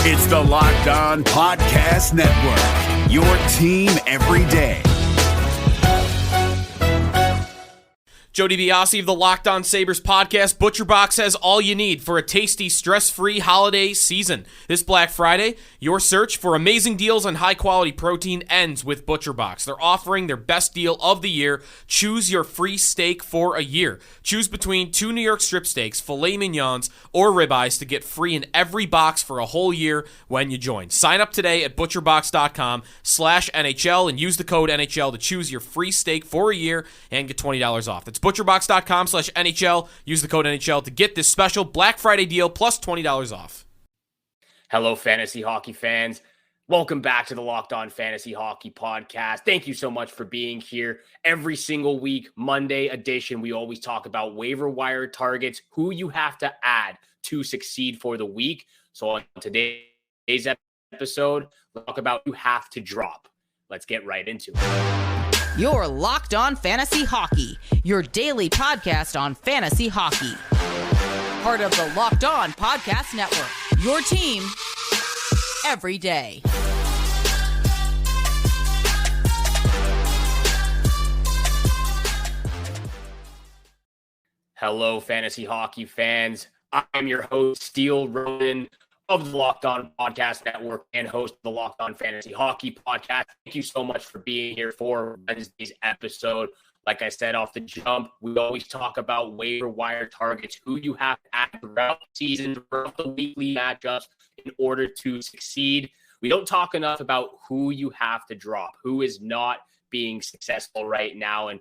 It's the Locked On Podcast Network, your team every day. Joe DiBiase of the Locked On Sabres podcast. ButcherBox has all you need for a tasty, stress-free holiday season. This Black Friday, your search for amazing deals on high-quality protein ends with ButcherBox. They're offering their best deal of the year. Choose your free steak for a year. Choose between 2 New York strip steaks, filet mignons, or ribeyes to get free in every box for a whole year when you join. Sign up today at butcherbox.com/NHL and use the code NHL to choose your free steak for a year and get $20 off. That's butcherbox.com/NHL. Use the code NHL to get this special Black Friday deal plus $20 off. Hello, fantasy hockey fans. Welcome back to the Locked On Fantasy Hockey Podcast. Thank you so much for being here. Every single week, Monday edition, we always talk about waiver wire targets, who you have to add to succeed for the week. So on today's episode, we'll talk about who you have to drop. Let's get right into it. You're Locked On Fantasy Hockey, your daily podcast on fantasy hockey. Part of the Locked On Podcast Network, your team every day. Hello, fantasy hockey fans. I'm your host, Steele Ronan, of the Locked On Podcast Network and host of the Locked On Fantasy Hockey Podcast. Thank you so much for being here for Wednesday's episode. Like I said off the jump, we always talk about waiver wire targets, who you have to add throughout the season, throughout the weekly matchups in order to succeed. We don't talk enough about who you have to drop, who is not being successful right now. And,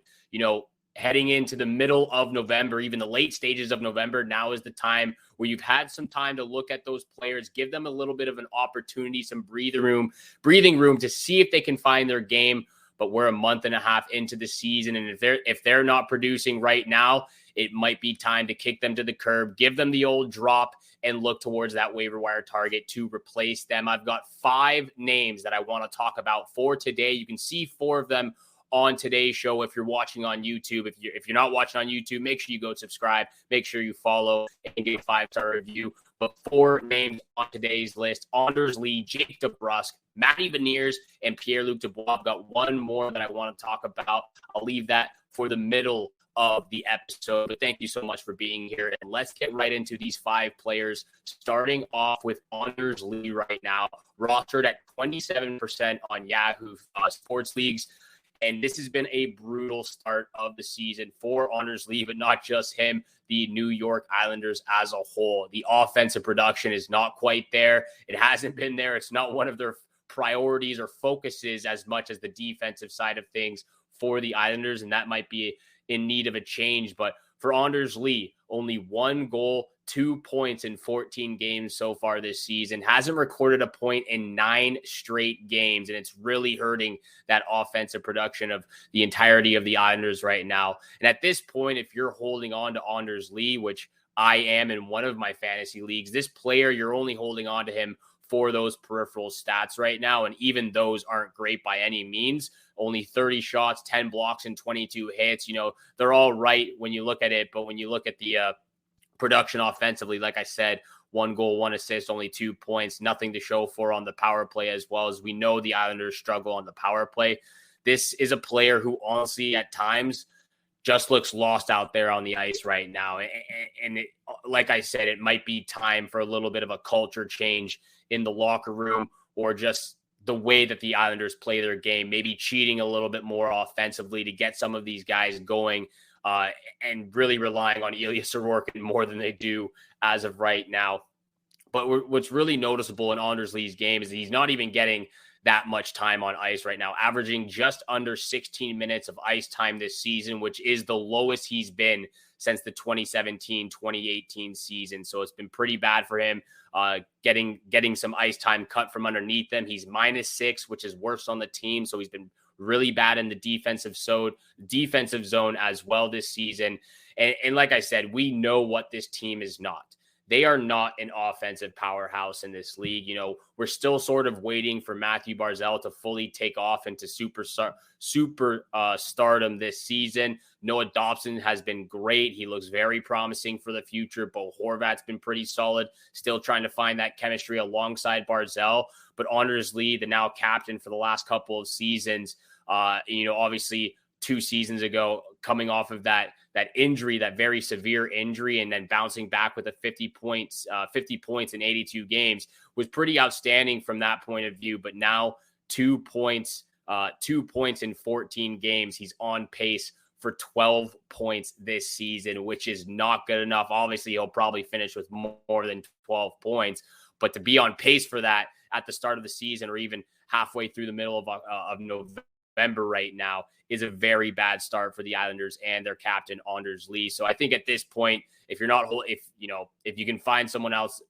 heading into the middle of November, even the late stages of November, now is the time where you've had some time to look at those players, give them a little bit of an opportunity, some breathing room to see if they can find their game. But we're a month and a half into the season, and if they're not producing right now, it might be time to kick them to the curb, give them the old drop, and look towards that waiver wire target to replace them. I've got 5 names that I want to talk about for today. You can see 4 of them on today's show if you're watching on YouTube. If you're not watching on YouTube, make sure you go subscribe, make sure you follow, and get a 5-star review. But 4 names on today's list: Anders Lee, Jake DeBrusk, Matty Beniers, and Pierre-Luc Dubois. I've got one more that I want to talk about. I'll leave that for the middle of the episode. But thank you so much for being here. And let's get right into these 5 players, starting off with Anders Lee right now, rostered at 27% on Yahoo Sports Leagues. And this has been a brutal start of the season for Anders Lee, but not just him, the New York Islanders as a whole. The offensive production is not quite there. It hasn't been there. It's not one of their priorities or focuses as much as the defensive side of things for the Islanders, and that might be in need of a change. But for Anders Lee, only 1 goal, 2 points in 14 games so far this season. Hasn't recorded a point in 9 straight games, and it's really hurting that offensive production of the entirety of the Islanders right now. And at this point, if you're holding on to Anders Lee, which I am in one of my fantasy leagues, this player, you're only holding on to him for those peripheral stats right now, and even those aren't great by any means. Only 30 shots, 10 blocks, and 22 hits. They're all right when you look at it, but when you look at the production offensively, like I said, 1 goal, 1 assist, only 2 points, nothing to show for on the power play, as well as we know the Islanders struggle on the power play. This is a player who honestly at times just looks lost out there on the ice right now. And like I said, it might be time for a little bit of a culture change in the locker room, or just the way that the Islanders play their game, maybe cheating a little bit more offensively to get some of these guys going, and really relying on Ilya Sorokin more than they do as of right now. But what's really noticeable in Anders Lee's game is that he's not even getting that much time on ice right now, averaging just under 16 minutes of ice time this season, which is the lowest he's been since the 2017-2018 season. So it's been pretty bad for him, getting some ice time cut from underneath him. He's -6, which is worst on the team. So he's been really bad in the defensive zone as well this season. And like I said, we know what this team is not. they are not an offensive powerhouse in this league. You know, we're still sort of waiting for Matthew Barzal to fully take off into stardom this season. Noah Dobson has been great. He looks very promising for the future. Bo Horvat's been pretty solid, still trying to find that chemistry alongside Barzal. But Anders Lee, the now captain for the last couple of seasons, obviously 2 seasons ago, coming off of that injury, that very severe injury, and then bouncing back with 50 points in 82 games, was pretty outstanding from that point of view. But now 2 points in 14 games. He's on pace for 12 points this season, which is not good enough. Obviously, he'll probably finish with more than 12 points, but to be on pace for that at the start of the season, or even halfway through the middle of November right now, is a very bad start for the Islanders and their captain Anders Lee. So I think at this point, if you can find someone else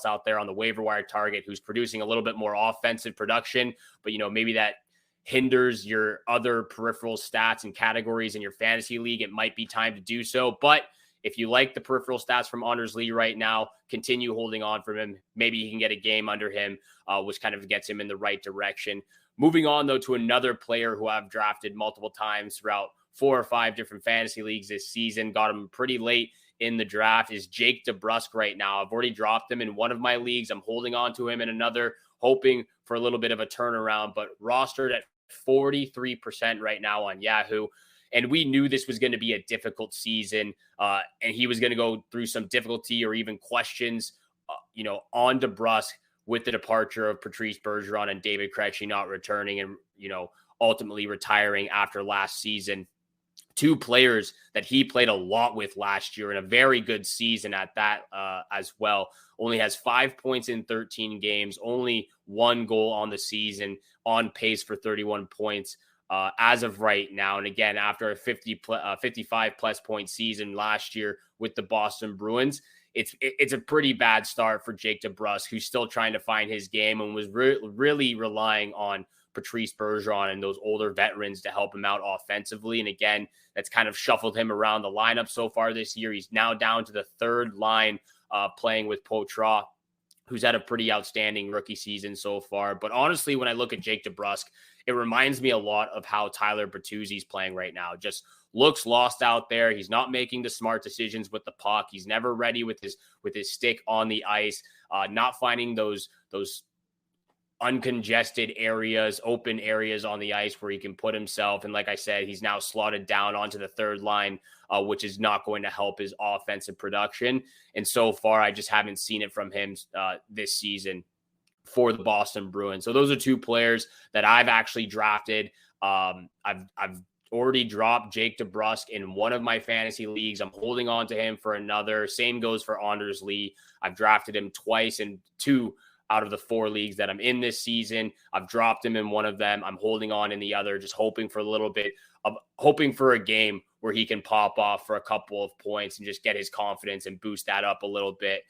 out there on the waiver wire target who's producing a little bit more offensive production, but maybe that hinders your other peripheral stats and categories in your fantasy league, it might be time to do so. But if you like the peripheral stats from Anders Lee right now, continue holding on from him. Maybe he can get a game under him, which kind of gets him in the right direction. Moving on, though, to another player who I've drafted multiple times throughout 4 or 5 different fantasy leagues this season, got him pretty late in the draft, is Jake DeBrusk right now. I've already dropped him in one of my leagues. I'm holding on to him in another, hoping for a little bit of a turnaround, but rostered at 43% right now on Yahoo. And we knew this was going to be a difficult season, and he was going to go through some difficulty or even questions, on DeBrusk, with the departure of Patrice Bergeron and David Krejci not returning and, ultimately retiring after last season. 2 players that he played a lot with last year, and a very good season at that as well. Only has 5 points in 13 games, only 1 goal on the season, on pace for 31 points as of right now. And again, after a 55-plus point season last year with the Boston Bruins, it's a pretty bad start for Jake DeBrusk, who's still trying to find his game and was really relying on Patrice Bergeron and those older veterans to help him out offensively. And again, that's kind of shuffled him around the lineup so far this year. He's now down to the 3rd line, playing with Poitras, who's had a pretty outstanding rookie season so far. But honestly, when I look at Jake DeBrusk, it reminds me a lot of how Tyler Bertuzzi's playing right now. Just looks lost out there. He's not making the smart decisions with the puck. He's never ready with his stick on the ice, not finding those uncongested areas, open areas on the ice where he can put himself. And like I said, he's now slotted down onto the 3rd line, which is not going to help his offensive production. And so far, I just haven't seen it from him this season for the Boston Bruins. So those are 2 players that I've actually drafted. I've already dropped Jake DeBrusk in one of my fantasy leagues. I'm holding on to him for another. Same goes for Anders Lee. I've drafted him twice in 2 out of the 4 leagues that I'm in this season. I've dropped him in one of them. I'm holding on in the other, just hoping for a game where he can pop off for a couple of points and just get his confidence and boost that up a little bit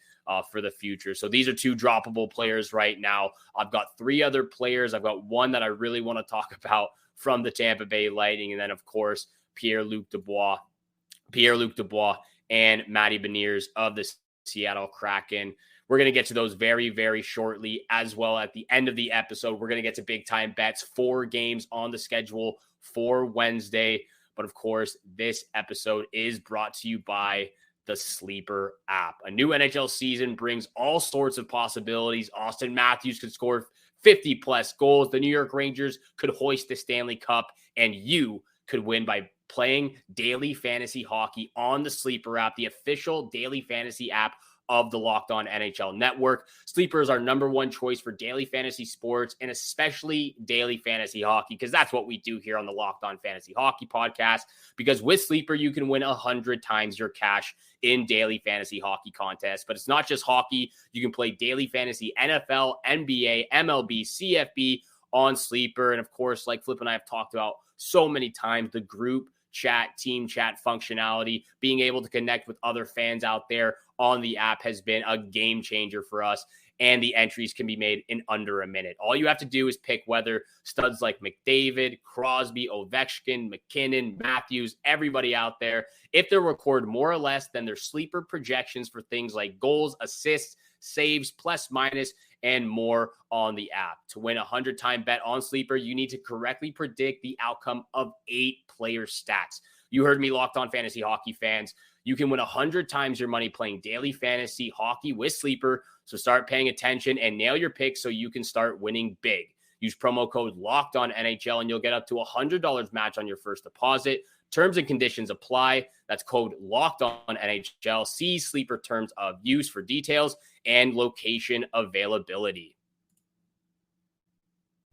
for the future. So these are 2 droppable players right now. I've got 3 other players. I've got one that I really want to talk about from the Tampa Bay Lightning. And then, of course, Pierre-Luc Dubois and Matty Beniers of the Seattle Kraken. We're going to get to those very, very shortly as well. At the end of the episode, we're going to get to big time bets, 4 games on the schedule for Wednesday. But of course, this episode is brought to you by the Sleeper app. A new NHL season brings all sorts of possibilities. Austin Matthews could score 50 plus goals. The New York Rangers could hoist the Stanley Cup, and you could win by playing daily fantasy hockey on the Sleeper app, the official daily fantasy app of the Locked On NHL Network. Sleeper is our #1 choice for daily fantasy sports, and especially daily fantasy hockey, because that's what we do here on the Locked On Fantasy Hockey podcast. Because with Sleeper, you can win 100 times your cash in daily fantasy hockey contests. But it's not just hockey. You can play daily fantasy NFL, NBA, MLB, CFB on Sleeper. And of course, like Flip and I have talked about so many times, the group chat, team chat functionality, being able to connect with other fans out there on the app has been a game changer for us. and the entries can be made in under a minute. All you have to do is pick whether studs like McDavid, Crosby, Ovechkin, McKinnon, Matthews, everybody out there, if they're recorded more or less than their sleeper projections for things like goals, assists, saves, plus minus, and more on the app. To win a 100-time bet on Sleeper, you need to correctly predict the outcome of 8 player stats. You heard me, Locked On Fantasy Hockey fans. You can win 100 times your money playing daily fantasy hockey with Sleeper. So start paying attention and nail your picks so you can start winning big. Use promo code Locked On NHL and you'll get up to $100 match on your first deposit. Terms and conditions apply. That's code Locked On NHL. See Sleeper terms of use for details and location availability.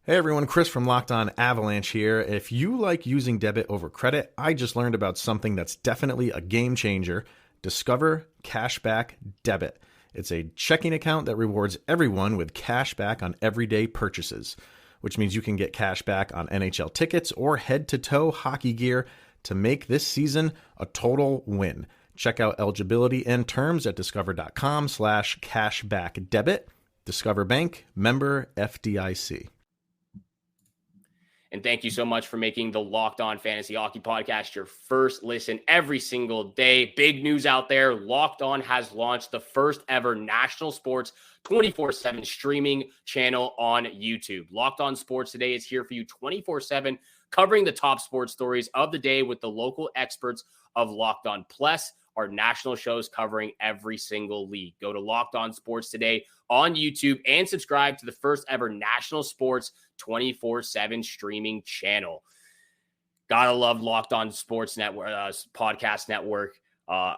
Hey everyone, Chris from Locked On Avalanche here. If you like using debit over credit, I just learned about something that's definitely a game changer. Discover Cashback Debit. It's a checking account that rewards everyone with cash back on everyday purchases, which means you can get cash back on NHL tickets or head-to-toe hockey gear to make this season a total win. Check out eligibility and terms at discover.com/cashbackdebit. Discover Bank, member FDIC. And thank you so much for making the Locked On Fantasy Hockey Podcast your first listen every single day. Big news out there. Locked On has launched the first ever national sports 24/7 streaming channel on YouTube. Locked On Sports Today is here for you 24/7, covering the top sports stories of the day with the local experts of Locked On Plus, our national shows covering every single league. Go to Locked On Sports Today on YouTube and subscribe to the first ever national sports 24/7 streaming channel. Gotta love Locked On Sports Network, podcast network.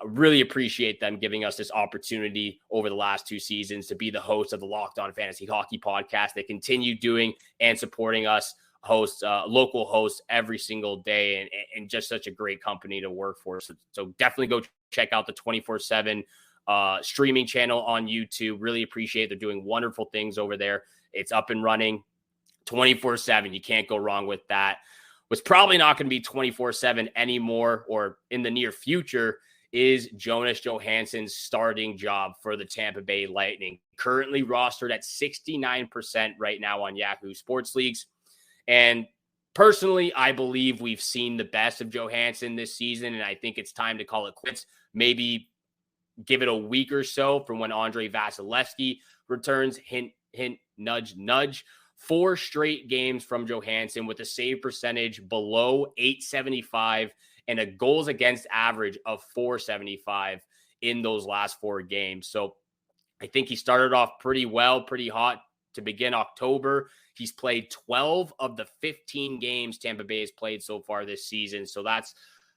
Really appreciate them giving us this opportunity over the last 2 seasons to be the host of the Locked On Fantasy Hockey Podcast. They continue doing and supporting us local hosts every single day, and just such a great company to work for. So definitely go check out the 24/7 streaming channel on YouTube. Really appreciate they're doing wonderful things over there. It's up and running 24/7. You can't go wrong with that. What's probably not going to be 24/7 anymore or in the near future is Jonas Johansson's starting job for the Tampa Bay Lightning. Currently rostered at 69% right now on Yahoo Sports Leagues. And personally, I believe we've seen the best of Johansson this season, and I think it's time to call it quits. Maybe give it a week or so from when Andrei Vasilevskiy returns. Hint, hint, nudge, nudge. 4 straight games from Johansson with a save percentage below .875 and a goals against average of .475 in those last 4 games. So I think he started off pretty well, pretty hot to begin October. He's played 12 of the 15 games Tampa Bay has played so far this season. So that's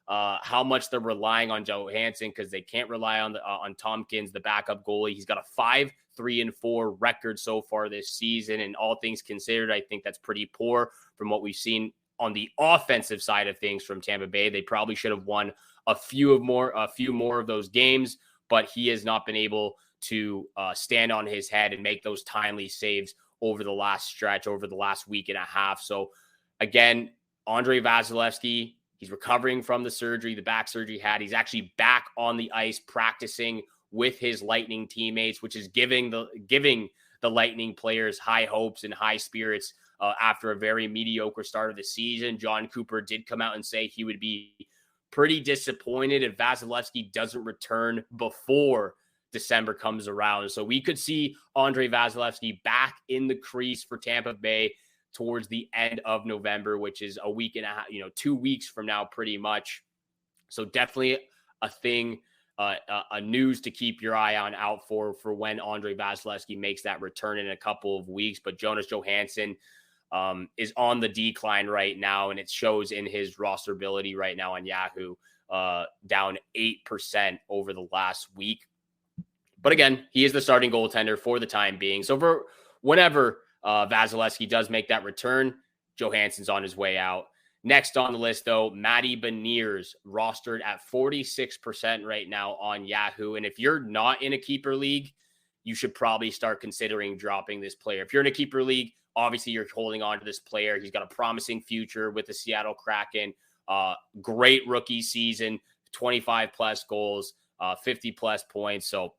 how much they're relying on Johansson, because they can't rely on Tompkins, the backup goalie. He's got a 5-3-4 record so far this season. And all things considered, I think that's pretty poor from what we've seen on the offensive side of things from Tampa Bay. They probably should have won a few more of those games, but he has not been able to stand on his head and make those timely saves over the last stretch, over the last week and a half. So again, Andrei Vasilevskiy, he's recovering from the surgery, the back surgery he had. He's actually back on the ice practicing with his Lightning teammates, which is giving the Lightning players high hopes and high spirits after a very mediocre start of the season. John Cooper did come out and say he would be pretty disappointed if Vasilevskiy doesn't return before December comes around. So we could see Andrei Vasilevskiy back in the crease for Tampa Bay towards the end of November, which is a week and a half, 2 weeks from now, pretty much. So definitely a thing, a news to keep your eye out for when Andrei Vasilevskiy makes that return in a couple of weeks. But Jonas Johansson is on the decline right now, and it shows in his rosterability right now on Yahoo, down 8% over the last week. But again, he is the starting goaltender for the time being. So for whenever Vasilevskiy does make that return, Johansson's on his way out. Next on the list, though, Matty Beniers, rostered at 46% right now on Yahoo. And if you're not in a keeper league, you should probably start considering dropping this player. If you're in a keeper league, obviously you're holding on to this player. He's got a promising future with the Seattle Kraken. Great rookie season, 25-plus goals, 50-plus points. So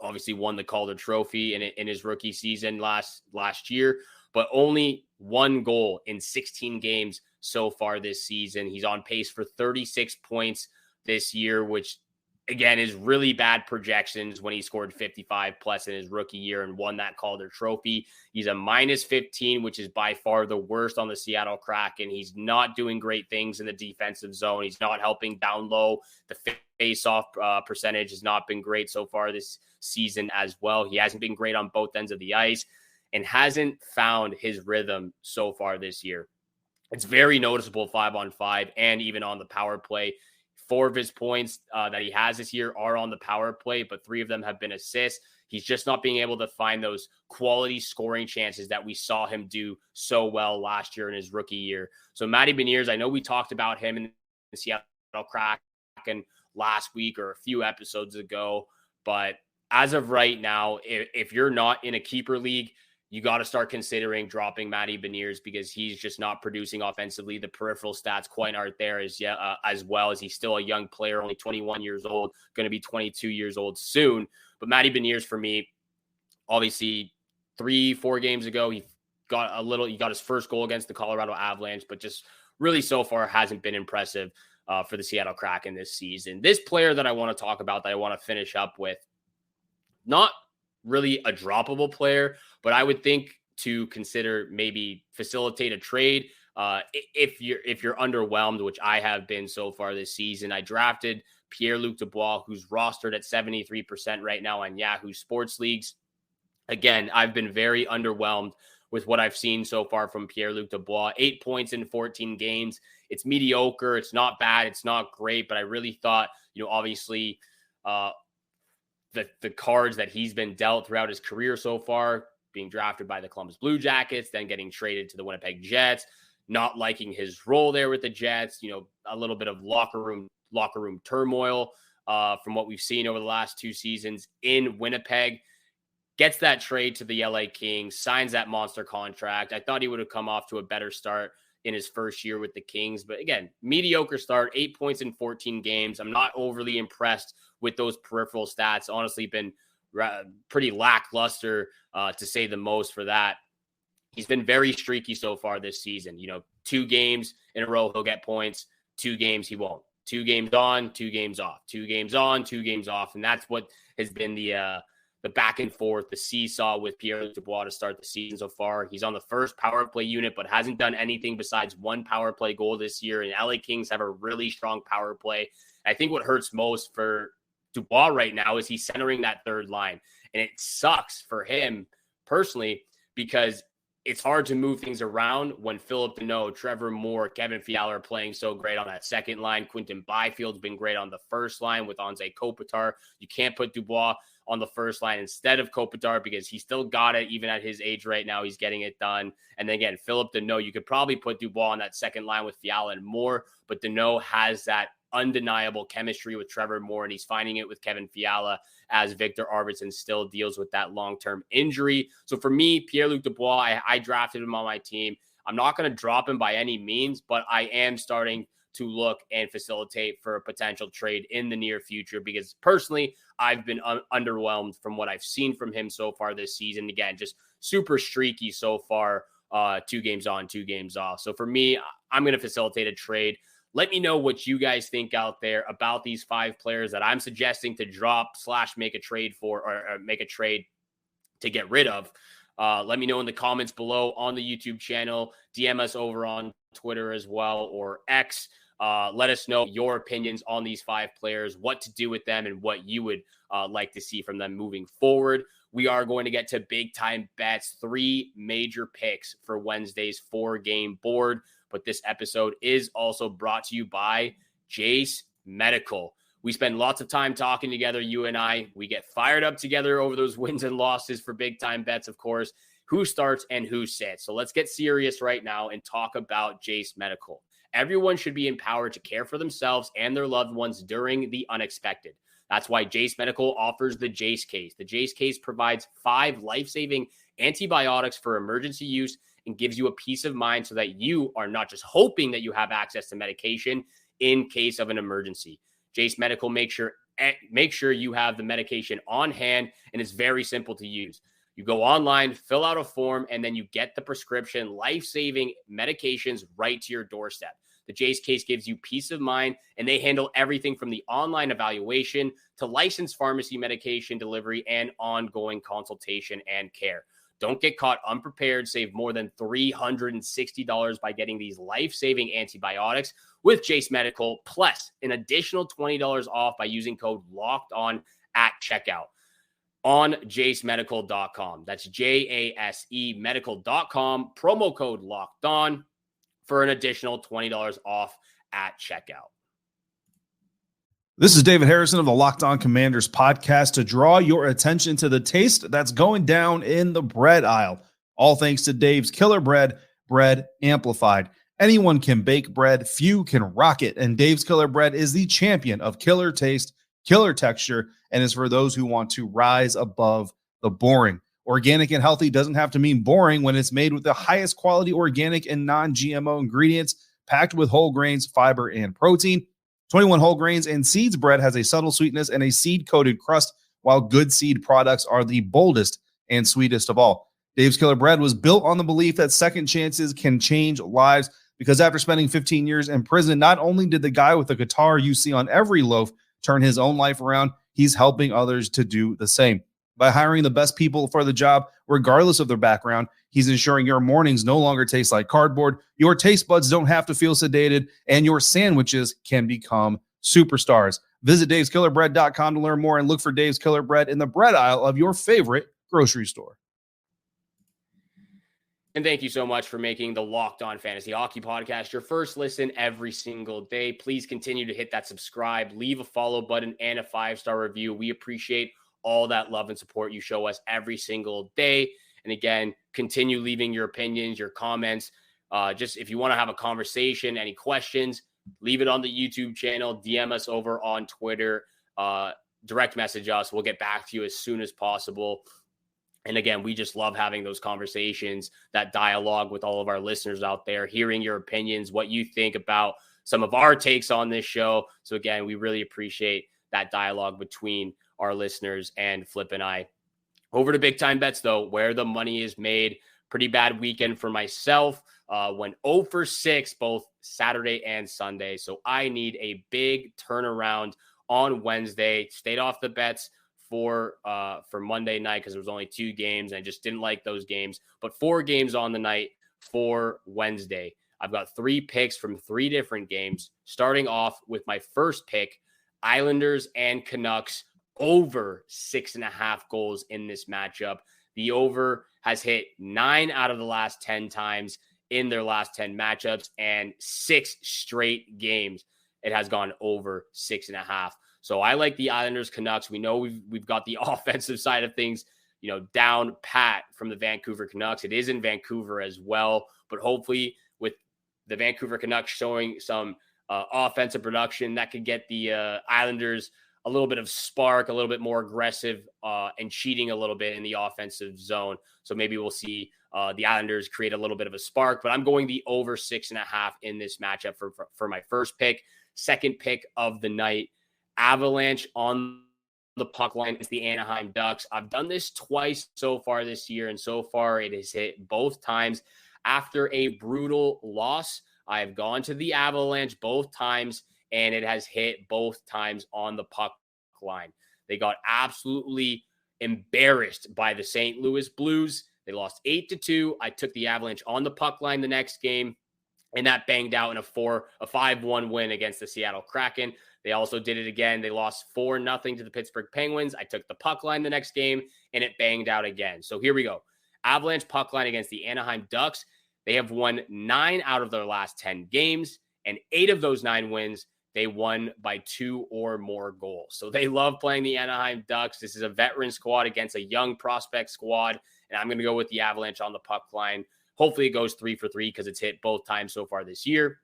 obviously won the Calder Trophy in his rookie season last year, but only 1 goal in 16 games so far this season. He's on pace for 36 points this year, which again is really bad projections when he scored 55 plus in his rookie year and won that Calder Trophy. He's a minus 15, which is by far the worst on the Seattle Kraken. He's not doing great things in the defensive zone. He's not helping down low. The face-off percentage has not been great so far this season as well. He hasn't been great on both ends of the ice and hasn't found his rhythm so far this year. It's very noticeable 5-on-5 and even on the power play. 4 of his points that he has this year are on the power play, but 3 of them have been assists. He's just not being able to find those quality scoring chances that we saw him do so well last year in his rookie year. So Matty Beniers, I know we talked about him in the Seattle Kraken last week or a few episodes ago, but as of right now, if you're not in a keeper league, you got to start considering dropping Matty Beniers because he's just not producing offensively. The peripheral stats quite aren't there as well as he's still a young player, only 21 years old, going to be 22 years old soon. But Matty Beniers, for me, obviously 3-4 games ago, he got his first goal against the Colorado Avalanche, but just really so far hasn't been impressive for the Seattle Kraken this season. This player that I want to talk about, that I want to finish up with, not really a droppable player, but I would think to consider maybe facilitate a trade if you're underwhelmed, which I have been so far this season. I drafted Pierre-Luc Dubois, who's rostered at 73% right now on Yahoo Sports Leagues. Again, I've been very underwhelmed with what I've seen so far from Pierre-Luc Dubois. 8 points in 14 games. It's mediocre. It's not bad. It's not great, but I really thought, obviously, the cards that he's been dealt throughout his career so far, being drafted by the Columbus Blue Jackets, then getting traded to the Winnipeg Jets, not liking his role there with the Jets, a little bit of locker room turmoil from what we've seen over the last 2 seasons in Winnipeg, gets that trade to the LA Kings, signs that monster contract. I thought he would have come off to a better start in his first year with the Kings. But again, mediocre start, 8 points in 14 games. I'm not overly impressed with those peripheral stats. Honestly, been pretty lackluster to say the most for that. He's been very streaky so far this season. 2 games in a row, he'll get points. 2 games, he won't. 2 games on, 2 games off. 2 games on, 2 games off. And that's what has been the back and forth, the seesaw with Pierre-Luc Dubois to start the season so far. He's on the first power play unit, but hasn't done anything besides 1 power play goal this year. And LA Kings have a really strong power play. I think what hurts most for Dubois right now is he's centering that third line. And it sucks for him personally because it's hard to move things around when Philip Deneau, Trevor Moore, Kevin Fiala are playing so great on that second line. Quinton Byfield's been great on the first line with Anze Kopitar. You can't put Dubois on the first line instead of Kopitar because he still got it even at his age right now. He's getting it done. And then again, Philip Deneau, you could probably put Dubois on that second line with Fiala and Moore, but Deneau has that undeniable chemistry with Trevor Moore, and he's finding it with Kevin Fiala as Victor Arvidsson still deals with that long-term injury. So for me, Pierre-Luc Dubois, I drafted him on my team. I'm not going to drop him by any means, but I am starting to look and facilitate for a potential trade in the near future because personally, I've been underwhelmed from what I've seen from him so far this season. Again, just super streaky so far, 2 games on, 2 games off. So for me, I'm going to facilitate a trade. Let me know what you guys think out there about these 5 players that I'm suggesting to drop / make a trade for or make a trade to get rid of. Let me know in the comments below on the YouTube channel. DM us over on Twitter as well or X. Let us know your opinions on these 5 players, what to do with them, and what you would like to see from them moving forward. We are going to get to big time bets, 3 major picks for Wednesday's 4-game board. But this episode is also brought to you by Jase Medical. We spend lots of time talking together, you and I. We get fired up together over those wins and losses for big time bets, of course. Who starts and who sits? So let's get serious right now and talk about Jase Medical. Everyone should be empowered to care for themselves and their loved ones during the unexpected. That's why Jase Medical offers the Jase case. The Jase case provides 5 life-saving antibiotics for emergency use and gives you a peace of mind so that you are not just hoping that you have access to medication in case of an emergency. Jase Medical makes sure make sure you have the medication on hand, and it's very simple to use. You go online, fill out a form, and then you get the prescription life-saving medications right to your doorstep. The Jase case gives you peace of mind, and they handle everything from the online evaluation to licensed pharmacy medication delivery and ongoing consultation and care. Don't get caught unprepared. Save more than $360 by getting these life-saving antibiotics with Jase Medical, plus an additional $20 off by using code LOCKEDON at checkout on jasemedical.com. That's JASE medical.com, promo code LOCKEDON for an additional $20 off at checkout. This is David Harrison of the Locked On Commanders podcast to draw your attention to the taste that's going down in the bread aisle. All thanks to Dave's Killer Bread, bread amplified. Anyone can bake bread, few can rock it, and Dave's Killer Bread is the champion of killer taste, killer texture, and is for those who want to rise above the boring. Organic and healthy doesn't have to mean boring when it's made with the highest quality organic and non-GMO ingredients, packed with whole grains, fiber, and protein. 21 whole grains and seeds bread has a subtle sweetness and a seed-coated crust, while good seed products are the boldest and sweetest of all. Dave's Killer Bread was built on the belief that second chances can change lives, because after spending 15 years in prison, not only did the guy with the guitar you see on every loaf turn his own life around, he's helping others to do the same. By hiring the best people for the job, regardless of their background, he's ensuring your mornings no longer taste like cardboard, your taste buds don't have to feel sedated, and your sandwiches can become superstars. Visit daveskillerbread.com to learn more and look for Dave's Killer Bread in the bread aisle of your favorite grocery store. And thank you so much for making the Locked On Fantasy Hockey Podcast your first listen every single day. Please continue to hit that subscribe, leave a follow button, and a 5-star review. We appreciate all that love and support you show us every single day. And again, continue leaving your opinions, your comments. Just if you want to have a conversation, any questions, leave it on the YouTube channel, DM us over on Twitter, direct message us. We'll get back to you as soon as possible. And again, we just love having those conversations, that dialogue with all of our listeners out there, hearing your opinions, what you think about some of our takes on this show. So again, we really appreciate that dialogue between our listeners and Flip and I. Over to Big Time Bets, though, where the money is made. Pretty bad weekend for myself. Went 0 for 6 both Saturday and Sunday. So I need a big turnaround on Wednesday. Stayed off the bets for Monday night because there was only 2 games, and I just didn't like those games. But 4 games on the night for Wednesday. I've got 3 picks from 3 different games. Starting off with my first pick, Islanders and Canucks over 6.5 goals in this matchup. The over has hit 9 out of the last 10 times in their last 10 matchups, and 6 straight games it has gone over 6.5. So I like the Islanders Canucks. We know we've got the offensive side of things, down pat from the Vancouver Canucks. It is in Vancouver as well, but hopefully with the Vancouver Canucks showing some offensive production, that could get the Islanders a little bit of spark, a little bit more aggressive, and cheating a little bit in the offensive zone. So maybe we'll see the Islanders create a little bit of a spark, but I'm going the over 6.5 in this matchup for my first pick. Second pick of the night, Avalanche on the puck line. It's the Anaheim Ducks. I've done this twice so far this year, and so far it has hit both times. After a brutal loss, I have gone to the Avalanche both times, and it has hit both times on the puck line. They got absolutely embarrassed by the St. Louis Blues. They lost 8-2. I took the Avalanche on the puck line the next game, and that banged out in a 5-1 win against the Seattle Kraken. They also did it again. They lost 4-0 to the Pittsburgh Penguins. I took the puck line the next game, and it banged out again. So here we go. Avalanche puck line against the Anaheim Ducks. They have won 9 out of their last 10 games, and 8 of those 9 wins, they won by 2 or more goals. So they love playing the Anaheim Ducks. This is a veteran squad against a young prospect squad, and I'm going to go with the Avalanche on the puck line. Hopefully it goes 3 for 3 because it's hit both times so far this year.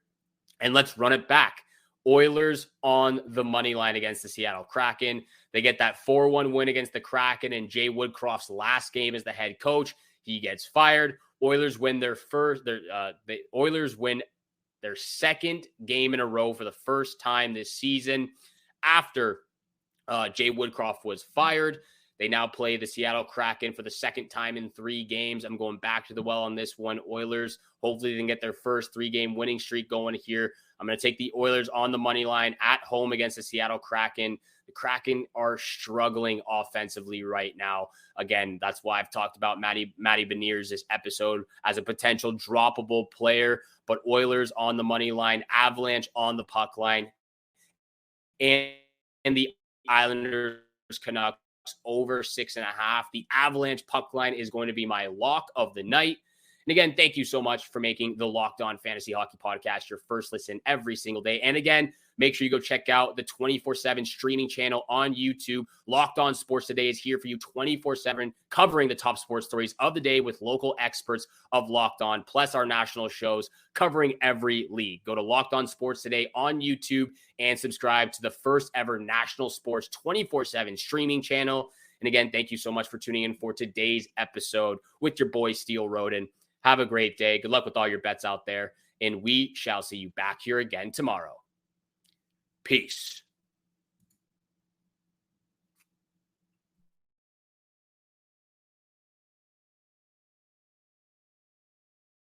And let's run it back. Oilers on the money line against the Seattle Kraken. They get that 4-1 win against the Kraken, and Jay Woodcroft's last game as the head coach. He gets fired. Oilers win the Oilers win their second game in a row for the first time this season after Jay Woodcroft was fired. They now play the Seattle Kraken for the second time in 3 games. I'm going back to the well on this one. Oilers, hopefully they can get their first 3-game winning streak going here. I'm going to take the Oilers on the money line at home against the Seattle Kraken. The Kraken are struggling offensively right now. Again, that's why I've talked about Matty Beniers this episode as a potential droppable player. But Oilers on the money line, Avalanche on the puck line, and the Islanders Canucks over 6.5. The Avalanche puck line is going to be my lock of the night. And again, thank you so much for making the Locked On Fantasy Hockey Podcast your first listen every single day. And again, make sure you go check out the 24/7 streaming channel on YouTube. Locked On Sports Today is here for you 24/7, covering the top sports stories of the day with local experts of Locked On, plus our national shows covering every league. Go to Locked On Sports Today on YouTube and subscribe to the first ever national sports 24/7 streaming channel. And again, thank you so much for tuning in for today's episode with your boy, Steele Roden. Have a great day. Good luck with all your bets out there. And we shall see you back here again tomorrow. Peace.